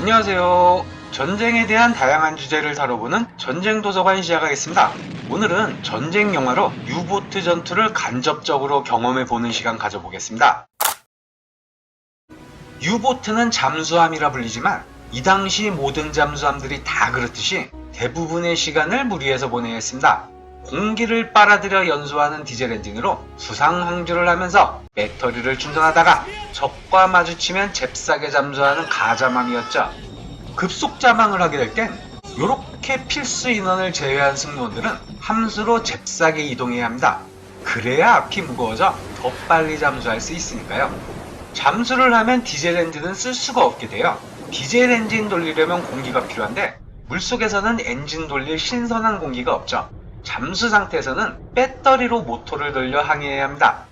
안녕하세요. 전쟁에 대한 다양한 주제를 다뤄보는 전쟁도서관 시작하겠습니다. 오늘은 전쟁 영화로 유보트 전투를 간접적으로 경험해보는 시간 가져보겠습니다. 유보트는 잠수함이라 불리지만 이 당시 모든 잠수함들이 다 그렇듯이 대부분의 시간을 물 위에서 보내야 했습니다. 공기를 빨아들여 연소하는 디젤 엔진으로 수상 항주를 하면서 배터리를 충전하다가 적과 마주치면 잽싸게 잠수하는 가자망이었죠. 급속 자망을 하게 될 땐 이렇게 필수 인원을 제외한 승무원들은 함수로 잽싸게 이동해야 합니다. 그래야 앞이 무거워져 더 빨리 잠수할 수 있으니까요. 잠수를 하면 디젤 엔진은 쓸 수가 없게 돼요. 디젤 엔진 돌리려면 공기가 필요한데 물속에서는 엔진 돌릴 신선한 공기가 없죠. 잠수 상태에서는 배터리로 모터를 돌려 항해해야 합니다.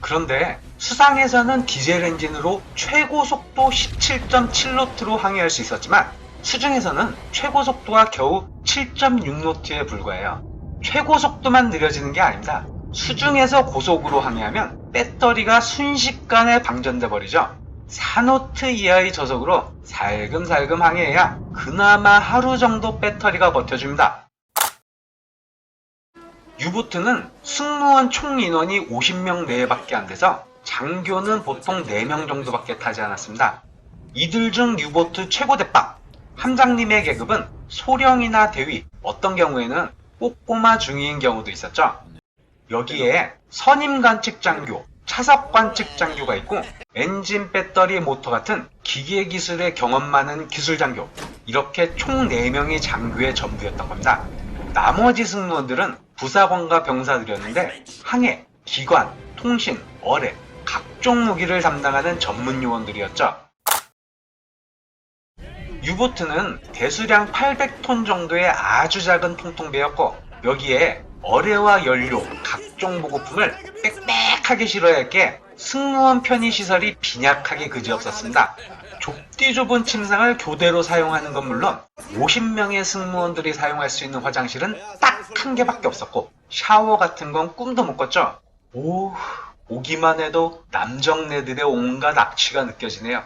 그런데 수상에서는 디젤 엔진으로 최고 속도 17.7노트로 항해할 수 있었지만 수중에서는 최고 속도가 겨우 7.6노트에 불과해요. 최고 속도만 느려지는 게 아닙니다. 수중에서 고속으로 항해하면 배터리가 순식간에 방전돼 버리죠. 4노트 이하의 저속으로 살금살금 항해해야 그나마 하루 정도 배터리가 버텨줍니다. 유보트는 승무원 총 인원이 50명 내외밖에 안 돼서 장교는 보통 4명 정도밖에 타지 않았습니다. 이들 중 유보트 최고 대빵 함장님의 계급은 소령이나 대위, 어떤 경우에는 꼬꼬마 중위인 경우도 있었죠. 여기에 선임 관측 장교, 차석 관측 장교가 있고 엔진, 배터리, 모터 같은 기계 기술에 경험 많은 기술 장교, 이렇게 총 4명이 장교의 전부였던 겁니다. 나머지 승무원들은 부사관과 병사들이었는데 항해, 기관, 통신, 어뢰, 각종 무기를 담당하는 전문 요원들이었죠. 유보트는 대수량 800톤 정도의 아주 작은 통통배였고 여기에 어뢰와 연료, 각종 보급품을 빽빽하게 실어야 했기에 승무원 편의시설이 빈약하기 그지없었습니다. 좁디 좁은 침상을 교대로 사용하는 건 물론 50명의 승무원들이 사용할 수 있는 화장실은 딱 한 개밖에 없었고 샤워 같은 건 꿈도 못 꿨죠. 오기만 해도 남정네들의 온갖 악취가 느껴지네요.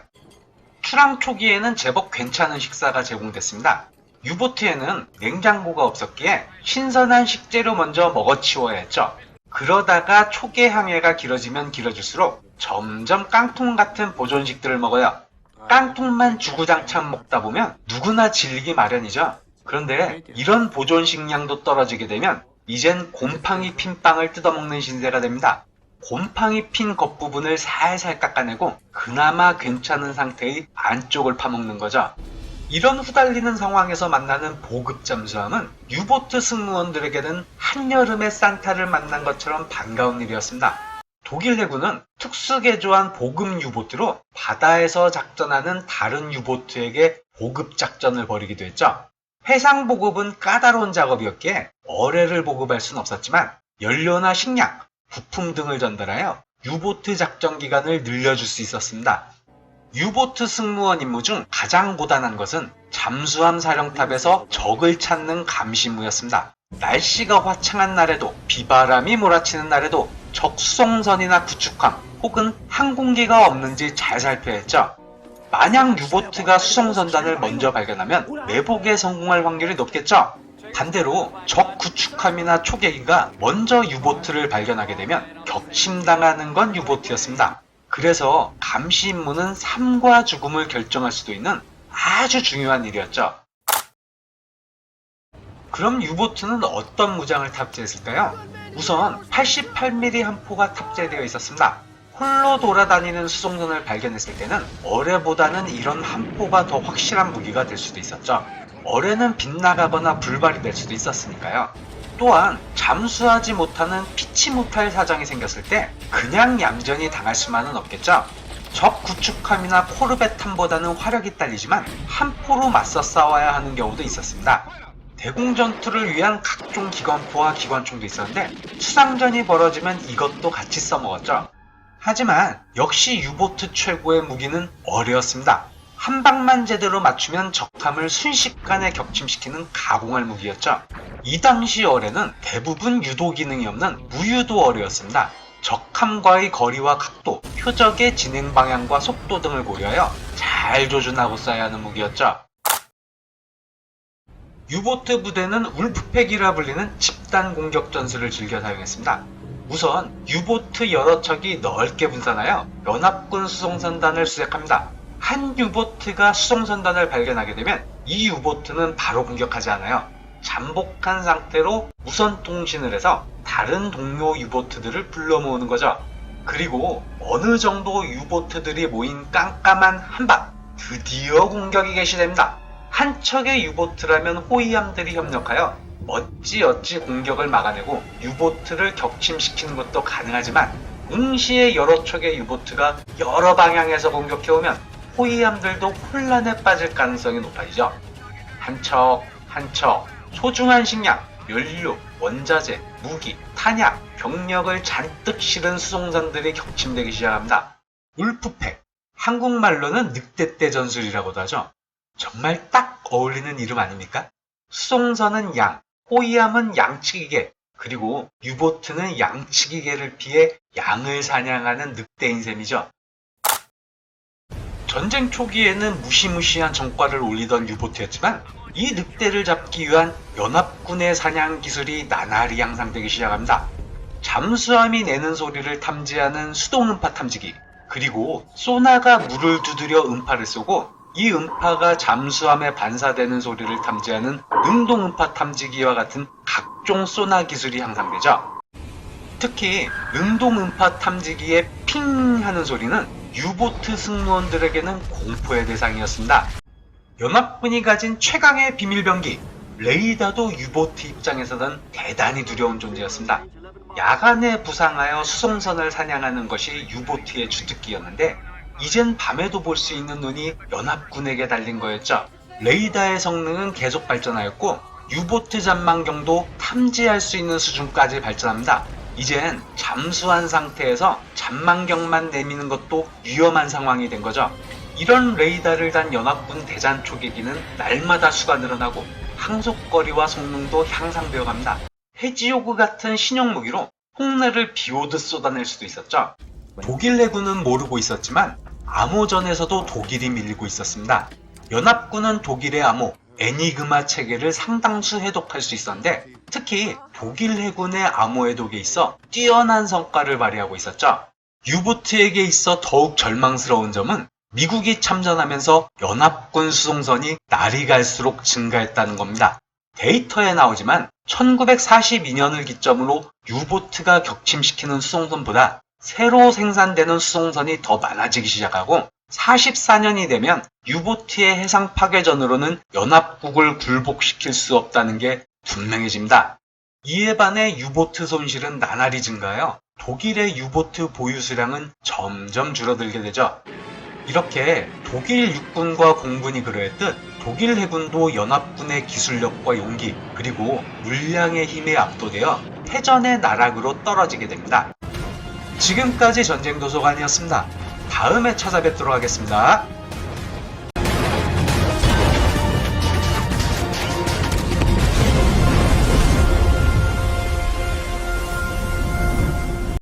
출항 초기에는 제법 괜찮은 식사가 제공됐습니다. 유보트에는 냉장고가 없었기에 신선한 식재료 먼저 먹어치워야 했죠. 그러다가 초계 항해가 길어지면 길어질수록 점점 깡통 같은 보존식들을 먹어요. 깡통만 주구장창 먹다 보면 누구나 질리기 마련이죠. 그런데 이런 보존식량도 떨어지게 되면 이젠 곰팡이 핀 빵을 뜯어먹는 신세가 됩니다. 곰팡이 핀 겉부분을 살살 깎아내고 그나마 괜찮은 상태의 안쪽을 파먹는 거죠. 이런 후달리는 상황에서 만나는 보급 잠수함은 유보트 승무원들에게는 한여름의 산타를 만난 것처럼 반가운 일이었습니다. 독일 해군은 특수 개조한 보급 유보트로 바다에서 작전하는 다른 유보트에게 보급 작전을 벌이기도 했죠. 해상 보급은 까다로운 작업이었기에 어뢰를 보급할 수는 없었지만 연료나 식량, 부품 등을 전달하여 유보트 작전 기간을 늘려줄 수 있었습니다. 유보트 승무원 임무 중 가장 고단한 것은 잠수함 사령탑에서 적을 찾는 감시무였습니다. 날씨가 화창한 날에도 비바람이 몰아치는 날에도 적 수송선이나 구축함 혹은 항공기가 없는지 잘 살펴야 했죠. 만약 유보트가 수송선단을 먼저 발견하면 매복에 성공할 확률이 높겠죠. 반대로 적 구축함이나 초계기가 먼저 유보트를 발견하게 되면 격침당하는 건 유보트였습니다. 그래서 감시 임무는 삶과 죽음을 결정할 수도 있는 아주 중요한 일이었죠. 그럼 유보트는 어떤 무장을 탑재했을까요? 우선 88mm 함포가 탑재되어 있었습니다. 홀로 돌아다니는 수송선을 발견했을 때는 어뢰보다는 이런 함포가 더 확실한 무기가 될 수도 있었죠. 어뢰는 빗나가거나 불발이 될 수도 있었으니까요. 또한 잠수하지 못하는 피치 못할 사정이 생겼을 때 그냥 얌전히 당할 수만은 없겠죠. 적 구축함이나 코르벳함보다는 화력이 딸리지만 함포로 맞서 싸워야 하는 경우도 있었습니다. 대공전투를 위한 각종 기관포와 기관총도 있었는데 수상전이 벌어지면 이것도 같이 써먹었죠. 하지만 역시 유보트 최고의 무기는 어뢰였습니다. 한 방만 제대로 맞추면 적함을 순식간에 격침시키는 가공할 무기였죠. 이 당시 어뢰는 대부분 유도 기능이 없는 무유도 어뢰였습니다. 적함과의 거리와 각도, 표적의 진행 방향과 속도 등을 고려하여 잘 조준하고 쏴야 하는 무기였죠. 유보트 부대는 울프팩이라 불리는 집단 공격 전술을 즐겨 사용했습니다. 우선 유보트 여러 척이 넓게 분산하여 연합군 수송선단을 수색합니다. 한 유보트가 수송선단을 발견하게 되면 이 유보트는 바로 공격하지 않아요. 잠복한 상태로 무선 통신을 해서 다른 동료 유보트들을 불러 모으는 거죠. 그리고 어느 정도 유보트들이 모인 깜깜한 한밤, 드디어 공격이 개시됩니다. 한 척의 유보트라면 호위함들이 협력하여 어찌어찌 공격을 막아내고 유보트를 격침시키는 것도 가능하지만 동시에 여러 척의 유보트가 여러 방향에서 공격해오면 호위함들도 혼란에 빠질 가능성이 높아지죠. 한 척 한 척 소중한 식량, 연료, 원자재, 무기, 탄약, 병력을 잔뜩 실은 수송선들이 격침되기 시작합니다. 울프팩, 한국말로는 늑대떼 전술이라고도 하죠. 정말 딱 어울리는 이름 아닙니까? 수송선은 양, 호위함은 양치기개, 그리고 유보트는 양치기개를 피해 양을 사냥하는 늑대인 셈이죠. 전쟁 초기에는 무시무시한 전과를 올리던 유보트였지만 이 늑대를 잡기 위한 연합군의 사냥 기술이 나날이 향상되기 시작합니다. 잠수함이 내는 소리를 탐지하는 수동 음파 탐지기, 그리고 소나가 물을 두드려 음파를 쏘고 이 음파가 잠수함에 반사되는 소리를 탐지하는 능동 음파 탐지기와 같은 각종 소나 기술이 향상되죠. 특히 능동 음파 탐지기의 핑 하는 소리는 유보트 승무원들에게는 공포의 대상이었습니다. 연합군이 가진 최강의 비밀병기, 레이더도 유보트 입장에서는 대단히 두려운 존재였습니다. 야간에 부상하여 수송선을 사냥하는 것이 유보트의 주특기였는데 이젠 밤에도 볼 수 있는 눈이 연합군에게 달린 거였죠. 레이더의 성능은 계속 발전하였고 유보트 잠망경도 탐지할 수 있는 수준까지 발전합니다. 이젠 잠수한 상태에서 잠망경만 내미는 것도 위험한 상황이 된 거죠. 이런 레이더를 단 연합군 대잔 초계기는 날마다 수가 늘어나고 항속거리와 성능도 향상되어 갑니다. 해지요구 같은 신형 무기로 폭내를 비오듯 쏟아낼 수도 있었죠. 독일 해군은 모르고 있었지만 암호전에서도 독일이 밀리고 있었습니다. 연합군은 독일의 암호 애니그마 체계를 상당수 해독할 수 있었는데 특히 독일 해군의 암호 해독에 있어 뛰어난 성과를 발휘하고 있었죠. 유보트에게 있어 더욱 절망스러운 점은 미국이 참전하면서 연합군 수송선이 날이 갈수록 증가했다는 겁니다. 데이터에 나오지만 1942년을 기점으로 유보트가 격침시키는 수송선보다 새로 생산되는 수송선이 더 많아지기 시작하고 44년이 되면 유보트의 해상 파괴전으로는 연합국을 굴복시킬 수 없다는 게 분명해집니다. 이에 반해 유보트 손실은 나날이 증가하여 독일의 유보트 보유 수량은 점점 줄어들게 되죠. 이렇게 독일 육군과 공군이 그러했듯 독일 해군도 연합군의 기술력과 용기 그리고 물량의 힘에 압도되어 패전의 나락으로 떨어지게 됩니다. 지금까지 전쟁도서관이었습니다. 다음에 찾아뵙도록 하겠습니다.